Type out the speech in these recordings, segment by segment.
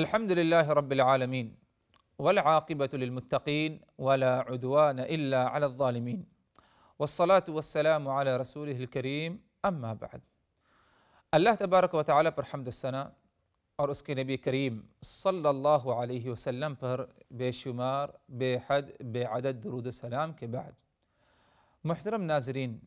الحمد لله رب العالمين والعاقبة للمتقين ولا عدوان إلا على الظالمين والصلاة والسلام على رسوله الكريم اما بعد۔ اللہ تبارک و تعالیٰ پر حمد و ثنا اور اس کے نبی کریم صلی اللہ علیہ وسلم پر بے شمار بے حد بے عدد درود و سلام کے بعد، محترم ناظرین،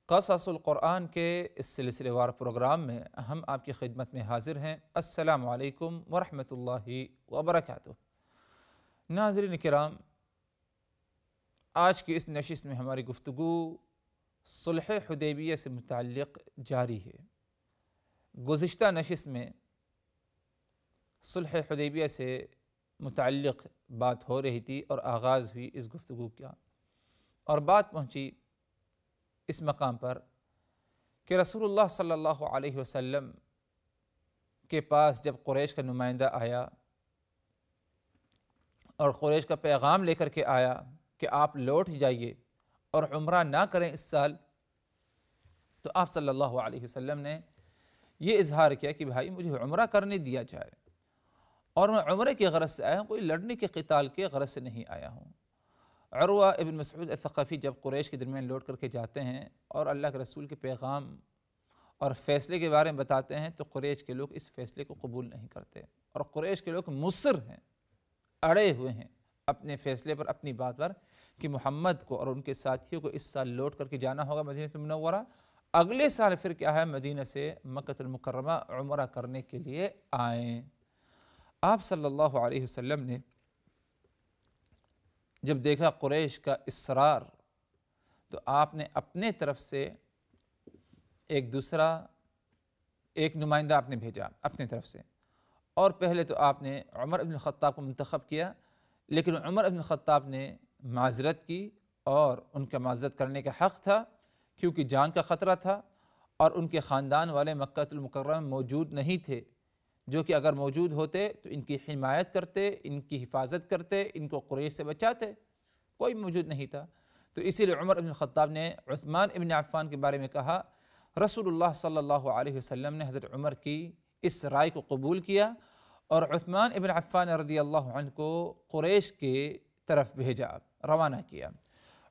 قصص القرآن کے اس سلسلے وار پروگرام میں ہم آپ کی خدمت میں حاضر ہیں۔ السلام علیکم ورحمۃ اللہ وبرکاتہ۔ ناظرین کرام، آج کی اس نشست میں ہماری گفتگو صلح حدیبیہ سے متعلق جاری ہے۔ گزشتہ نشست میں صلح حدیبیہ سے متعلق بات ہو رہی تھی اور آغاز ہوئی اس گفتگو کا، اور بات پہنچی اس مقام پر کہ رسول اللہ صلی اللہ علیہ وسلم کے پاس جب قریش کا نمائندہ آیا اور قریش کا پیغام لے کر کے آیا کہ آپ لوٹ جائیے اور عمرہ نہ کریں اس سال، تو آپ صلی اللہ علیہ وسلم نے یہ اظہار کیا کہ بھائی مجھے عمرہ کرنے دیا جائے، اور میں عمرے کی غرض سے آیا ہوں، کوئی لڑنے کے قتال کے غرض سے نہیں آیا ہوں۔ عروہ ابن مسعود الثقفی جب قریش کے درمیان لوٹ کر کے جاتے ہیں اور اللہ کے رسول کے پیغام اور فیصلے کے بارے میں بتاتے ہیں، تو قریش کے لوگ اس فیصلے کو قبول نہیں کرتے، اور قریش کے لوگ مصر ہیں، اڑے ہوئے ہیں اپنے فیصلے پر، اپنی بات پر کہ محمد کو اور ان کے ساتھیوں کو اس سال لوٹ کر کے جانا ہوگا مدینہ منورہ، اگلے سال پھر کیا ہے مدینہ سے مکہ المکرمہ عمرہ کرنے کے لیے آئیں۔ آپ صلی اللہ علیہ وسلم نے جب دیکھا قریش کا اصرار، تو آپ نے اپنے طرف سے ایک نمائندہ آپ نے بھیجا اپنے طرف سے، اور پہلے تو آپ نے عمر ابن الخطاب کو منتخب کیا، لیکن عمر ابن الخطاب نے معذرت کی، اور ان کا معذرت کرنے کا حق تھا کیونکہ جان کا خطرہ تھا، اور ان کے خاندان والے مکہ المکرمہ میں موجود نہیں تھے، جو کہ اگر موجود ہوتے تو ان کی حمایت کرتے، ان کی حفاظت کرتے، ان کو قریش سے بچاتے، کوئی موجود نہیں تھا۔ تو اسی لیے عمر ابن الخطاب نے عثمان ابن عفان کے بارے میں کہا، رسول اللہ صلی اللہ علیہ وسلم نے حضرت عمر کی اس رائے کو قبول کیا، اور عثمان ابن عفان رضی اللہ عنہ کو قریش کے طرف بھیجا، روانہ کیا۔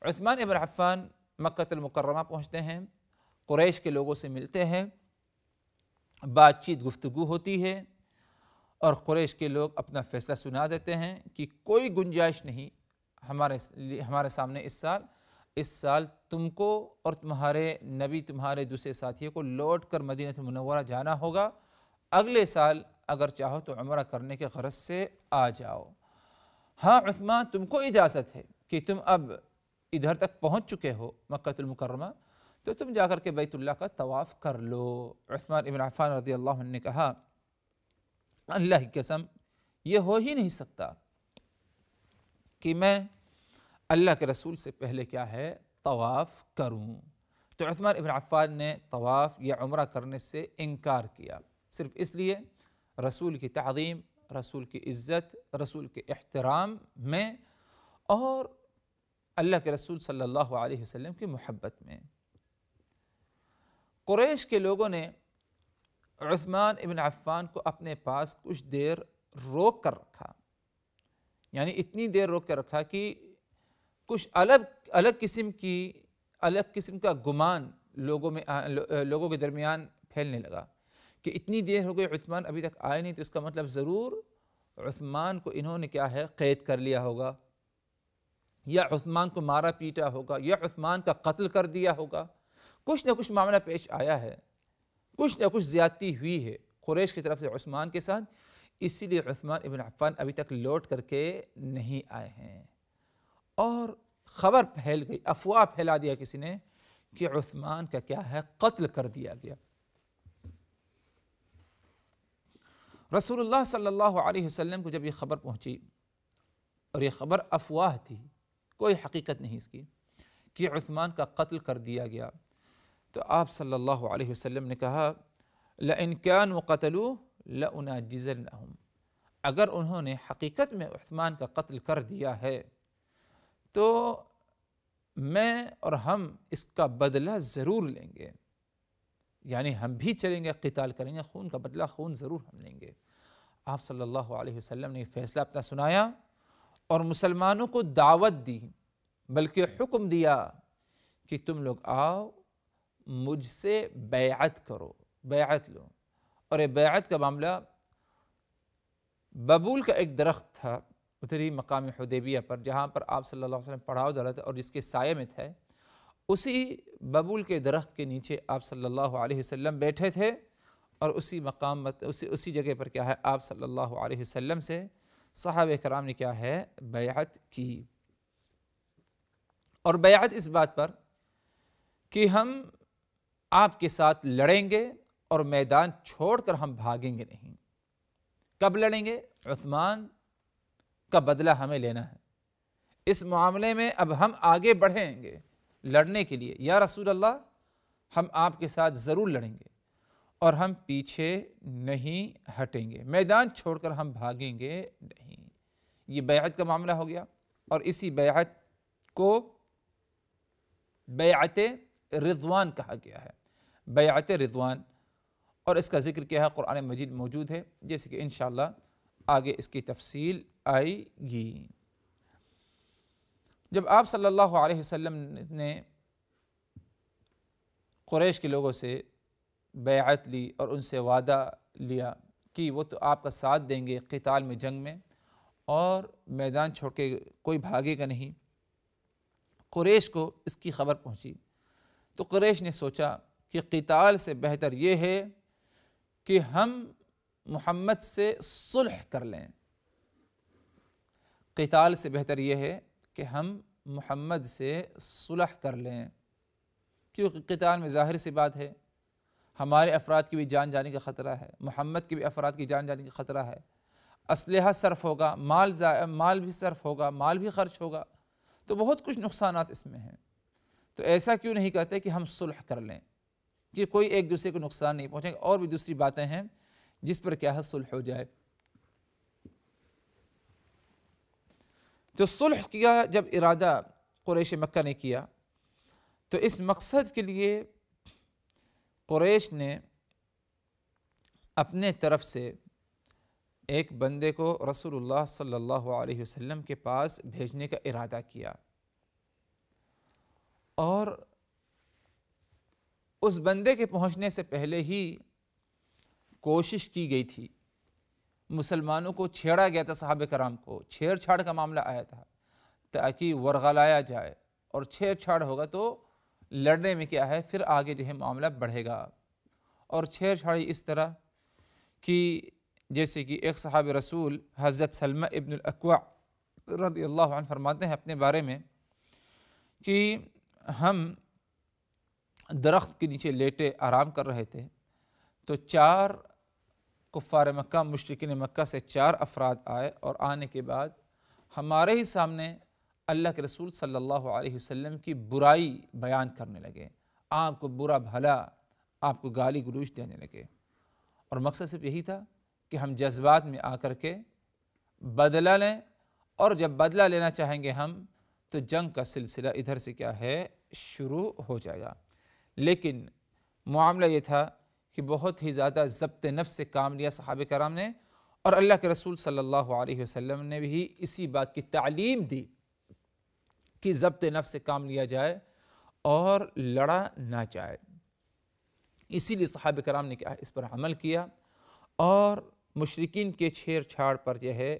عثمان ابن عفان مکہ المکرمہ پہنچتے ہیں، قریش کے لوگوں سے ملتے ہیں، بات چیت گفتگو ہوتی ہے، اور قریش کے لوگ اپنا فیصلہ سنا دیتے ہیں کہ کوئی گنجائش نہیں ہمارے سامنے اس سال تم کو اور تمہارے نبی، تمہارے دوسرے ساتھیوں کو لوٹ کر مدینہ منورہ جانا ہوگا، اگلے سال اگر چاہو تو عمرہ کرنے کے غرض سے آ جاؤ۔ ہاں عثمان، تم کو اجازت ہے کہ تم اب ادھر تک پہنچ چکے ہو مکہ المکرمہ، تو تم جا کر کے بیت اللہ کا طواف کر لو۔ عثمان ابن عفان رضی اللہ عنہ نے کہا، اللہ کی قسم یہ ہو ہی نہیں سکتا کہ میں اللہ کے رسول سے پہلے کیا ہے طواف کروں۔ تو عثمان ابن عفان نے طواف یا عمرہ کرنے سے انکار کیا، صرف اس لیے رسول کی تعظیم، رسول کی عزت، رسول کے احترام میں، اور اللہ کے رسول صلی اللہ علیہ وسلم کی محبت میں۔ قریش کے لوگوں نے عثمان ابن عفان کو اپنے پاس کچھ دیر روک کر رکھا، یعنی اتنی دیر روک کر رکھا کہ کچھ الگ قسم کا گمان لوگوں کے درمیان پھیلنے لگا کہ اتنی دیر ہو گئی عثمان ابھی تک آئے نہیں، تو اس کا مطلب ضرور عثمان کو انہوں نے کیا ہے قید کر لیا ہوگا، یا عثمان کو مارا پیٹا ہوگا، یا عثمان کا قتل کر دیا ہوگا، کچھ نہ کچھ معاملہ پیش آیا ہے، کچھ نہ کچھ زیادتی ہوئی ہے قریش کی طرف سے عثمان کے ساتھ، اسی لیے عثمان ابن عفان ابھی تک لوٹ کر کے نہیں آئے ہیں۔ اور خبر پھیل گئی، افواہ پھیلا دیا کسی نے کہ عثمان کا کیا ہے قتل کر دیا گیا۔ رسول اللہ صلی اللہ علیہ وسلم کو جب یہ خبر پہنچی، اور یہ خبر افواہ تھی، کوئی حقیقت نہیں اس کی، کہ عثمان کا قتل کر دیا گیا، تو آپ صلی اللہ علیہ وسلم نے کہا، لَإِن كَانُوا قَتَلُوهُ لَأُنَاجِزَنَّهُمْ، اگر انہوں نے حقیقت میں عثمان کا قتل کر دیا ہے تو میں اور ہم اس کا بدلہ ضرور لیں گے، یعنی ہم بھی چلیں گے، قتال کریں گے، خون کا بدلہ خون ضرور ہم لیں گے۔ آپ صلی اللہ علیہ وسلم نے یہ فیصلہ اپنا سنایا اور مسلمانوں کو دعوت دی، بلکہ حکم دیا کہ تم لوگ آؤ مجھ سے بیعت کرو، بیعت لو۔ اور یہ بیعت کا معاملہ، ببول کا ایک درخت تھا ادھری مقام حدیبیہ پر، جہاں پر آپ صلی اللہ علیہ وسلم پڑاؤ ڈالا تھا اور جس کے سائے میں تھے، اسی ببول کے درخت کے نیچے آپ صلی اللہ علیہ وسلم بیٹھے تھے، اور اسی مقام اسی جگہ پر کیا ہے آپ صلی اللہ علیہ وسلم سے صحابہ کرام نے کیا ہے بیعت کی۔ اور بیعت اس بات پر کہ ہم آپ کے ساتھ لڑیں گے اور میدان چھوڑ کر ہم بھاگیں گے نہیں۔ کب لڑیں گے؟ عثمان کا بدلہ ہمیں لینا ہے، اس معاملے میں اب ہم آگے بڑھیں گے لڑنے کے لیے، یا رسول اللہ ہم آپ کے ساتھ ضرور لڑیں گے اور ہم پیچھے نہیں ہٹیں گے، میدان چھوڑ کر ہم بھاگیں گے نہیں۔ یہ بیعت کا معاملہ ہو گیا، اور اسی بیعت کو بیعت رضوان کہا گیا ہے، بیعت رضوان۔ اور اس کا ذکر کیا ہے قرآن مجید موجود ہے، جیسے کہ انشاءاللہ آگے اس کی تفصیل آئے گی۔ جب آپ صلی اللہ علیہ وسلم نے قریش کے لوگوں سے بیعت لی اور ان سے وعدہ لیا کہ وہ تو آپ کا ساتھ دیں گے قتال میں، جنگ میں، اور میدان چھوڑ کے کوئی بھاگے گا نہیں، قریش کو اس کی خبر پہنچی تو قریش نے سوچا کہ قتال سے بہتر یہ ہے کہ ہم محمد سے صلح کر لیں، قتال سے بہتر یہ ہے کہ ہم محمد سے صلح کر لیں، کیونکہ قتال میں ظاہر سی بات ہے ہمارے افراد کی بھی جان جانے کا خطرہ ہے، محمد کے بھی افراد کی جان جانے کا خطرہ ہے، اسلحہ صرف ہوگا، مال بھی صرف ہوگا، مال بھی خرچ ہوگا، تو بہت کچھ نقصانات اس میں ہیں۔ تو ایسا کیوں نہیں کہتے کہ ہم صلح کر لیں کہ کوئی ایک دوسرے کو نقصان نہیں پہنچے گا، اور بھی دوسری باتیں ہیں جس پر کیا ہے صلح ہو جائے۔ تو صلح کیا جب ارادہ قریش مکہ نے کیا، تو اس مقصد کے لیے قریش نے اپنے طرف سے ایک بندے کو رسول اللہ صلی اللہ علیہ وسلم کے پاس بھیجنے کا ارادہ کیا، اور اس بندے کے پہنچنے سے پہلے ہی کوشش کی گئی تھی، مسلمانوں کو چھیڑا گیا تھا، صحابہ کرام کو چھیڑ چھاڑ کا معاملہ آیا تھا تاکہ ورغلایا جائے، اور چھیڑ چھاڑ ہوگا تو لڑنے میں کیا ہے پھر آگے جو ہے معاملہ بڑھے گا۔ اور چھیڑ چھاڑی اس طرح کہ جیسے کہ ایک صحابہ رسول حضرت سلمہ ابن الاکوع رضی اللہ عنہ فرماتے ہیں اپنے بارے میں کہ ہم درخت کے نیچے لیٹے آرام کر رہے تھے، تو 4 کفار مکہ، مشرکین مکہ سے 4 افراد آئے، اور آنے کے بعد ہمارے ہی سامنے اللہ کے رسول صلی اللہ علیہ وسلم کی برائی بیان کرنے لگے، آپ کو برا بھلا، آپ کو گالی گلوچ دینے لگے، اور مقصد صرف یہی تھا کہ ہم جذبات میں آ کر کے بدلہ لیں، اور جب بدلہ لینا چاہیں گے ہم تو جنگ کا سلسلہ ادھر سے کیا ہے شروع ہو جائے گا۔ لیکن معاملہ یہ تھا کہ بہت ہی زیادہ ضبط نفس سے کام لیا صحابہ کرام نے، اور اللہ کے رسول صلی اللہ علیہ وسلم نے بھی اسی بات کی تعلیم دی کہ ضبط نفس سے کام لیا جائے اور لڑا نہ جائے۔ اسی لیے صحابہ کرام نے کیا اس پر عمل کیا، اور مشرکین کے چھیڑ چھاڑ پر جو ہے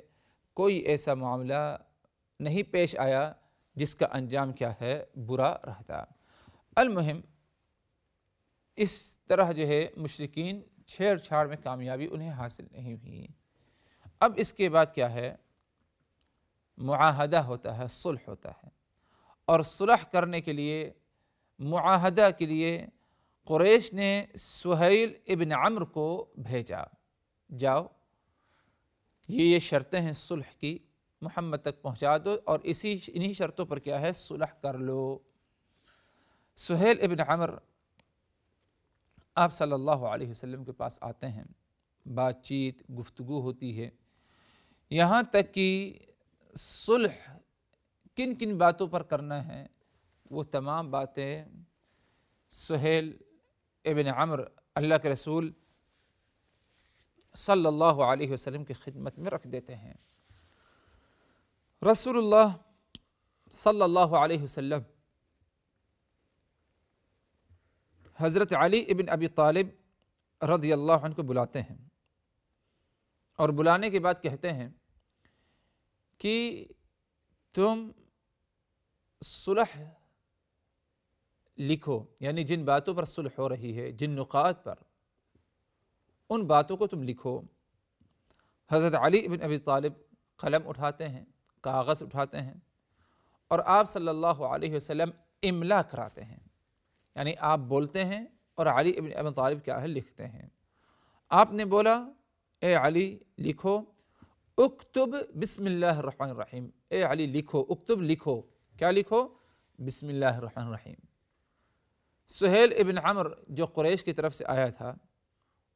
کوئی ایسا معاملہ نہیں پیش آیا جس کا انجام کیا ہے برا رہتا۔ المہم اس طرح جو ہے مشرکین چھیڑ چھاڑ میں کامیابی انہیں حاصل نہیں ہوئی۔ اب اس کے بعد کیا ہے معاہدہ ہوتا ہے، صلح ہوتا ہے، اور صلح کرنے کے لیے، معاہدہ کے لیے قریش نے سہیل ابن عمرو کو بھیجا، جاؤ یہ شرطیں ہیں صلح کی، محمد تک پہنچا دو، اور انہی شرطوں پر کیا ہے صلح کر لو۔ سہیل ابن عمرو آپ صلی اللہ علیہ وسلم کے پاس آتے ہیں، بات چیت گفتگو ہوتی ہے، یہاں تک کہ صلح کن کن باتوں پر کرنا ہے وہ تمام باتیں سہیل ابن عمرو اللہ کے رسول صلی اللہ علیہ وسلم کی خدمت میں رکھ دیتے ہیں۔ رسول اللہ صلی اللہ علیہ وسلم حضرت علی ابن ابی طالب رضی اللہ عنہ کو بلاتے ہیں، اور بلانے کے بعد کہتے ہیں کہ تم صلح لکھو، یعنی جن باتوں پر صلح ہو رہی ہے، جن نقاط پر، ان باتوں کو تم لکھو۔ حضرت علی ابن ابی طالب قلم اٹھاتے ہیں، کاغذ اٹھاتے ہیں، اور آپ صلی اللہ علیہ وسلم املا کراتے ہیں، یعنی آپ بولتے ہیں اور علی ابن ابی طالب کیا ہے لکھتے ہیں۔ آپ نے بولا اے علی لکھو، اکتب بسم اللہ الرحمن الرحیم، اے علی لکھو، اکتب لکھو، کیا لکھو؟ بسم اللہ الرحمن الرحیم۔ سہیل ابن عمر جو قریش کی طرف سے آیا تھا،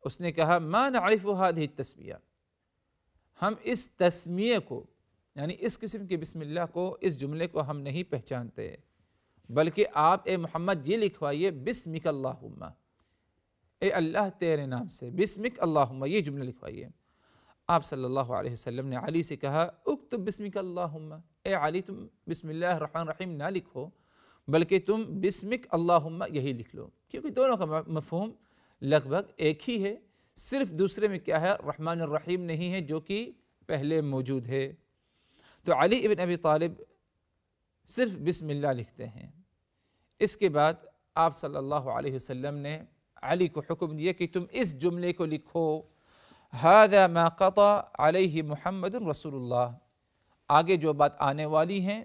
اس نے کہا ما نعرف هذه التسمیہ، ہم اس تسمیہ کو، یعنی اس قسم کے بسم اللہ کو، اس جملے کو ہم نہیں پہچانتے، بلکہ آپ اے محمد یہ لکھوائیے بسمک اللہم، اے اللہ تیرے نام سے، بسمک اللہم، یہ جملہ لکھوائیے۔ آپ صلی اللہ علیہ وسلم نے علی سے کہا اکتب بسمک اللہم، اے علی تم بسم اللہ الرحمن الرحیم نہ لکھو، بلکہ تم بسمک اللہم یہی لکھ لو، کیونکہ دونوں کا مفہوم لگ بھگ ایک ہی ہے، صرف دوسرے میں کیا ہے؟ رحمن الرحیم نہیں ہے، جو کہ پہلے موجود ہے۔ تو علی ابن ابی طالب صرف بسم اللہ لکھتے ہیں۔ اس کے بعد آپ صلی اللہ علیہ وسلم نے علی کو حکم دیا کہ تم اس جملے کو لکھو، هذا ما قضى علیہ محمد رسول اللہ، آگے جو بات آنے والی ہیں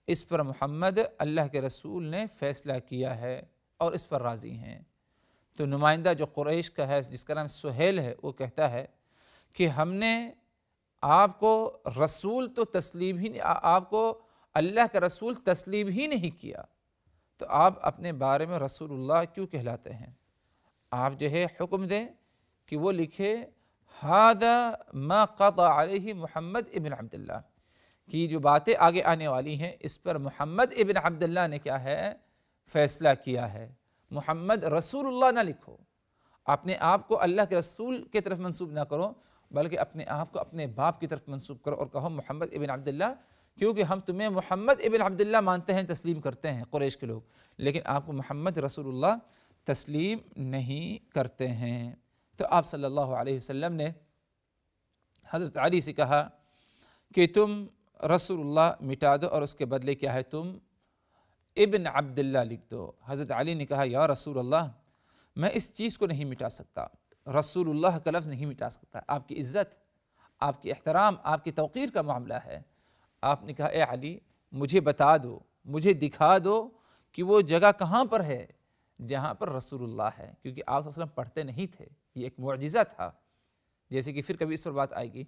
اس پر محمد اللہ کے رسول نے فیصلہ کیا ہے اور اس پر راضی ہیں۔ تو نمائندہ جو قریش کا ہے، جس کا نام سہیل ہے، وہ کہتا ہے کہ ہم نے آپ کو رسول تو تسلیم ہی، آپ کو اللہ کا رسول تسلیم ہی نہیں کیا، تو آپ اپنے بارے میں رسول اللہ کیوں کہلاتے ہیں؟ آپ جو ہے حکم دیں کہ وہ لکھے ھذا ما قضى علیہ محمد ابن عبداللہ، کہ جو باتیں آگے آنے والی ہیں اس پر محمد ابن عبداللہ نے کیا ہے؟ فیصلہ کیا ہے۔ محمد رسول اللہ نہ لکھو، اپنے آپ کو اللہ کے رسول کی طرف منسوب نہ کرو، بلکہ اپنے آپ کو اپنے باپ کی طرف منسوب کرو اور کہو محمد ابن عبداللہ، کیونکہ ہم تمہیں محمد ابن عبداللہ مانتے ہیں، تسلیم کرتے ہیں قریش کے لوگ، لیکن آپ کو محمد رسول اللہ تسلیم نہیں کرتے ہیں۔ تو آپ صلی اللہ علیہ وسلم نے حضرت علی سے کہا کہ تم رسول اللہ مٹا دو اور اس کے بدلے کیا ہے؟ تم ابن عبداللہ لکھ دو۔ حضرت علی نے کہا یا رسول اللہ میں اس چیز کو نہیں مٹا سکتا، رسول اللہ کا لفظ نہیں مٹا سکتا، آپ کی عزت، آپ کی احترام، آپ کی توقیر کا معاملہ ہے۔ آپ نے کہا اے علی مجھے بتا دو، مجھے دکھا دو کہ وہ جگہ کہاں پر ہے جہاں پر رسول اللہ ہے، کیونکہ آپ صلی اللہ علیہ وسلم پڑھتے نہیں تھے، یہ ایک معجزہ تھا، جیسے کہ پھر کبھی اس پر بات آئے گی۔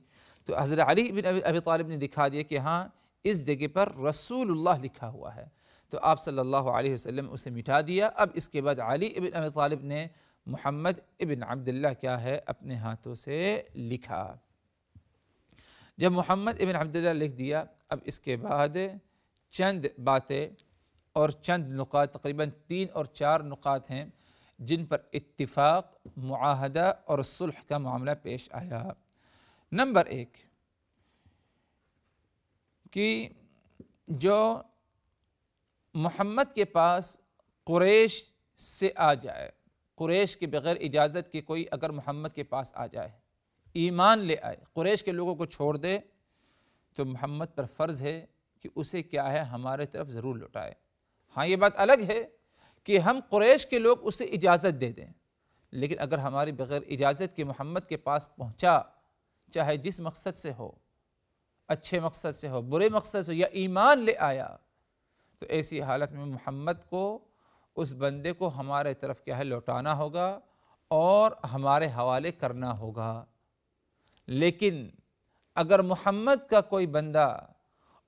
تو حضرت علی بن ابی طالب نے دکھا دیا کہ ہاں اس جگہ پر رسول اللہ لکھا ہوا ہے، تو آپ صلی اللہ علیہ وسلم اسے مٹا دیا۔ اب اس کے بعد علی ابن ابی طالب نے محمد ابن عبداللہ کیا ہے؟ اپنے ہاتھوں سے لکھا۔ جب محمد ابن عبداللہ لکھ دیا، اب اس کے بعد چند باتیں اور چند نقاط، تقریباً 3 اور 4 نقاط ہیں جن پر اتفاق، معاہدہ اور صلح کا معاملہ پیش آیا۔ نمبر 1 کہ جو محمد کے پاس قریش سے آ جائے، قریش کے بغیر اجازت کے کوئی اگر محمد کے پاس آ جائے، ایمان لے آئے، قریش کے لوگوں کو چھوڑ دے، تو محمد پر فرض ہے کہ اسے کیا ہے؟ ہمارے طرف ضرور لوٹائے۔ ہاں یہ بات الگ ہے کہ ہم قریش کے لوگ اسے اجازت دے دیں، لیکن اگر ہماری بغیر اجازت کے محمد کے پاس پہنچا، چاہے جس مقصد سے ہو، اچھے مقصد سے ہو، برے مقصد سے ہو، یا ایمان لے آیا، تو ایسی حالت میں محمد کو، اس بندے کو ہمارے طرف کیا ہے؟ لوٹانا ہوگا اور ہمارے حوالے کرنا ہوگا۔ لیکن اگر محمد کا کوئی بندہ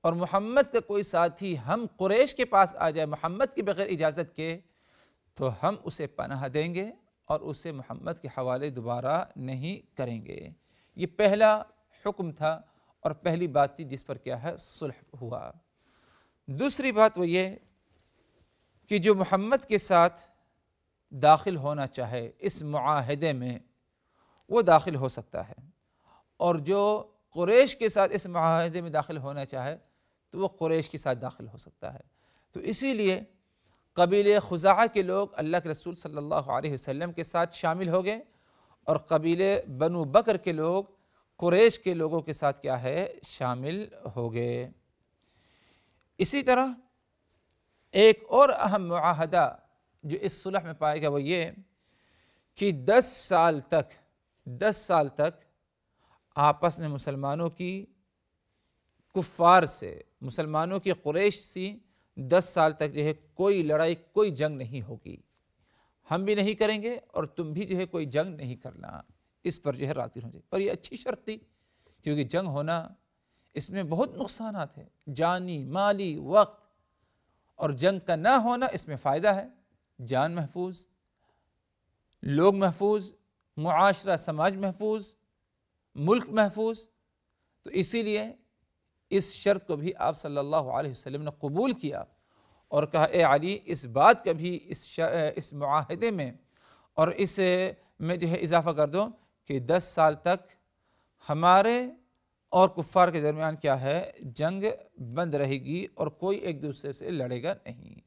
اور محمد کا کوئی ساتھی ہم قریش کے پاس آ جائے محمد کے بغیر اجازت کے، تو ہم اسے پناہ دیں گے اور اسے محمد کے حوالے دوبارہ نہیں کریں گے۔ یہ پہلا حکم تھا اور پہلی بات تھی جس پر کیا ہے؟ صلح ہوا۔ دوسری بات وہ یہ کہ جو محمد کے ساتھ داخل ہونا چاہے اس معاہدے میں، وہ داخل ہو سکتا ہے، اور جو قریش کے ساتھ اس معاہدے میں داخل ہونا چاہے تو وہ قریش کے ساتھ داخل ہو سکتا ہے۔ تو اسی لیے قبیلے خزاعہ کے لوگ اللہ کے رسول صلی اللہ علیہ وسلم کے ساتھ شامل ہو گئے، اور قبیلے بنو بکر کے لوگ قریش کے لوگوں کے ساتھ کیا ہے شامل ہو گئے۔ اسی طرح ایک اور اہم معاہدہ جو اس صلح میں پائے گا وہ یہ کہ 10 سال تک آپس میں مسلمانوں کی کفار سے، مسلمانوں کی قریش سے 10 سال تک جو ہے کوئی لڑائی، کوئی جنگ نہیں ہوگی، ہم بھی نہیں کریں گے اور تم بھی جو ہے کوئی جنگ نہیں کرنا، اس پر جو ہے راضی ہو جائے۔ اور یہ اچھی شرط تھی، کیونکہ جنگ ہونا اس میں بہت نقصانات ہیں، جانی، مالی، وقت، اور جنگ کا نہ ہونا اس میں فائدہ ہے، جان محفوظ، لوگ محفوظ، معاشرہ سماج محفوظ، ملک محفوظ۔ تو اسی لیے اس شرط کو بھی آپ صلی اللہ علیہ وسلم نے قبول کیا اور کہا اے علی اس بات کا بھی اس معاہدے میں اور اس میں جو ہے اضافہ کر دو کہ 10 سال تک ہمارے اور کفار کے درمیان کیا ہے جنگ بند رہے گی اور کوئی ایک دوسرے سے لڑے گا نہیں۔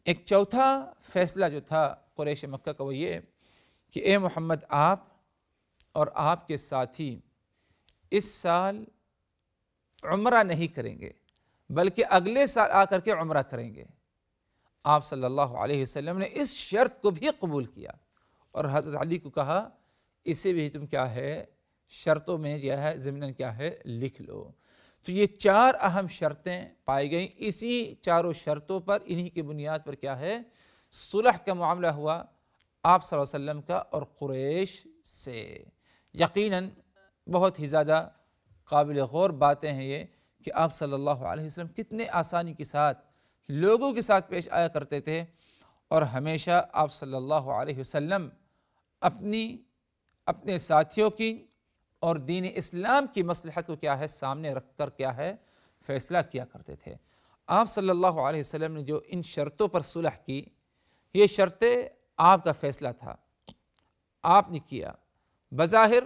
ایک چوتھا فیصلہ جو تھا قریش مکہ کا وہ یہ کہ اے محمد آپ اور آپ کے ساتھی اس سال عمرہ نہیں کریں گے بلکہ اگلے سال آ کر کے عمرہ کریں گے۔ آپ صلی اللہ علیہ وسلم نے اس شرط کو بھی قبول کیا اور حضرت علی کو کہا اسے بھی تم کیا ہے شرطوں میں جو ہے ضمناً کیا ہے لکھ لو۔ تو یہ 4 اہم شرطیں پائی گئیں، اسی چاروں شرطوں پر انہی کی بنیاد پر کیا ہے صلح کا معاملہ ہوا آپ صلی اللہ علیہ وسلم کا اور قریش سے۔ یقیناً بہت ہی زیادہ قابل غور باتیں ہیں یہ کہ آپ صلی اللہ علیہ وسلم کتنے آسانی کے ساتھ لوگوں کے ساتھ پیش آیا کرتے تھے، اور ہمیشہ آپ صلی اللہ علیہ وسلم اپنے ساتھیوں کی اور دین اسلام کی مصلحت کو کیا ہے سامنے رکھ کر کیا ہے فیصلہ کیا کرتے تھے۔ آپ صلی اللہ علیہ وسلم نے جو ان شرطوں پر صلح کی، یہ شرطیں آپ کا فیصلہ تھا، آپ نے کیا۔ بظاہر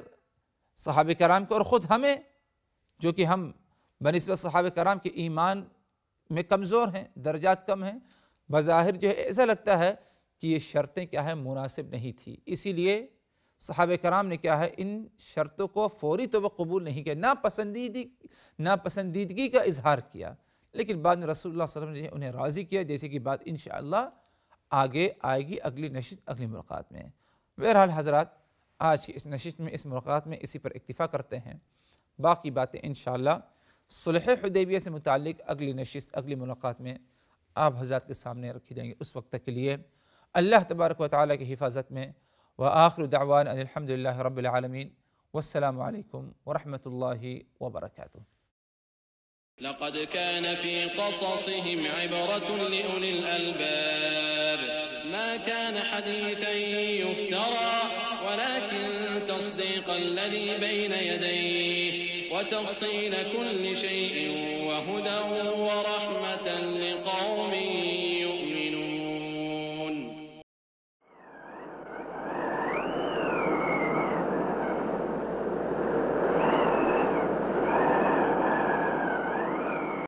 صحابہ کرام کو اور خود ہمیں جو کہ ہم بنسبت صحابہ کرام کے ایمان میں کمزور ہیں، درجات کم ہیں، بظاہر جو ہے ایسا لگتا ہے کہ یہ شرطیں کیا ہے مناسب نہیں تھی، اسی لیے صحابہ کرام نے کیا ہے ان شرطوں کو فوری طور پر قبول نہیں کیا، ناپسندیدگی کا اظہار کیا، لیکن بعد میں رسول اللہ صلی اللہ علیہ وسلم نے انہیں راضی کیا، جیسے کہ بات انشاءاللہ آگے آئے گی اگلی نشست اگلی ملاقات میں۔ بہرحال حضرات آج کی اس نشست میں اس ملاقات میں اسی پر اکتفا کرتے ہیں، باقی باتیں انشاءاللہ صلح حدیبیہ سے متعلق اگلی نشست اگلی ملاقات میں آپ حضرات کے سامنے رکھی جائیں گے۔ اس وقت تک کے لیے اللہ تبارک و تعالیٰ کی حفاظت میں وآخر دعوان ان الحمد للہ رب العالمین والسلام علیکم ورحمۃ اللہ وبرکاتہ۔ لقد كان في قصصهم عبرة لأولي الألباب ما كان حديثا يفترى ولكن تصديق الذي بين يديه وتفصيل كل شيء وهدى ورحمة لقوم